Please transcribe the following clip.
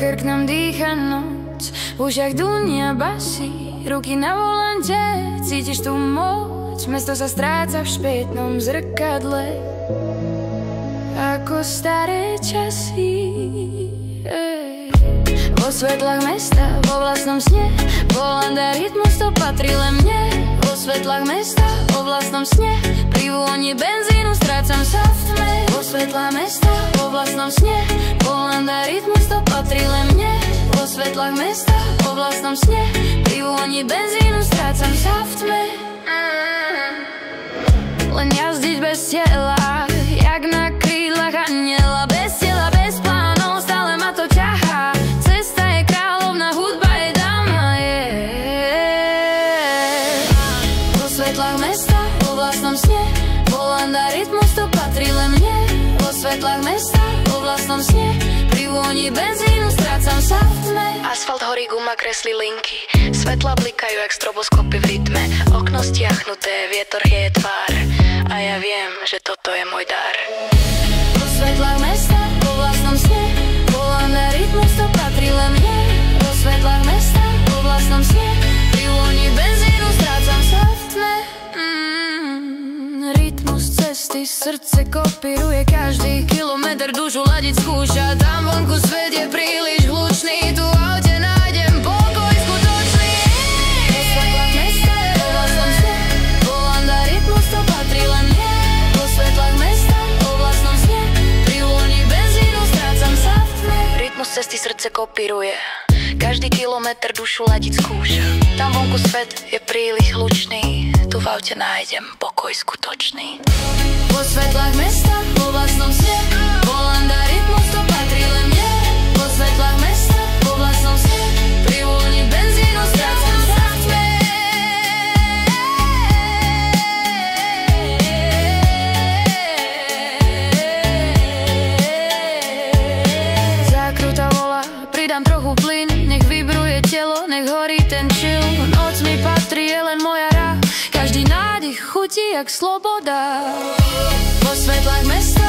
krk nám dýcha noc, v ušiach dunia basí, ruky na volante, cítiš tú moc. Mesto sa stráca v špätnom zrkadle, ako staré časy. Vo svetlách mesta, vo vlastnom sne, volant a rytmus to patrí len mne. Vo svetlách mesta, vo vlastnom sne, pri vôni benzínu strácam sa v tme. Vo svetlách mesta, vo vlastnom sne, volant a rytmus to patrí len mne. Vo svetlách mesta, vo vlastnom sne, pri vôni benzínu strácam sa v tme. Len jazdiť bez tela, jak na krídlach aniela. Bez tela, bez plánov, stále ma to ťahá. Cesta je kráľovná, hudba je dáma, Vo svetlách mesta, vo vlastnom sne, volant a rytmus to patrí len mne. Vo svetlách mesta, vo vlastnom sne, pri vôni benzínu strácam sa v tme. Asfalt horí, guma kreslí linky, svetla blikajú jak stroboskopy v rytme. Okno stiahnuté, vietor hieje tvár a ja viem, že toto je môj dar. Vo svetlách mesta, vo vlastnom sne, volant a rytmus to patrí len mne. Vo svetlách mesta, vo vlastnom sne, pri vôni benzínu strácam sa v tme. Rytmus cesty, srdce kopíruje každý kilometr, dušu ladiť skúša. Tam vonku svet je príliš hlučný, tu v aute nájdem pokoj skutočný. Vo svetlách mesta, vo vlastnom sne, volant a rytmus to patrí len mne. Vo svetlách mesta, vo vlastnom sne, pri vôni benzínu strácam sa v tme. Rytmus cesty srdce kopíruje, každý kilometr dušu ladiť skúša. Tam vonku svet je príliš hlučný, tu v aute nájdem pokoj skutočný. Vo svetlách mesta, vo vlastnom sne, volant a rytmus to patrí len mne. Vo svetlách mesta, vo vlastnom sne, pri vôni benzínu strácam sa v tme. Zákruta volá, pridám trochu plyn, nech vibruje telo, nech horí ten chill. Noc mi patrí, je len moja rád, každý nádych chutí jak sloboda. Vo svetlách mesta,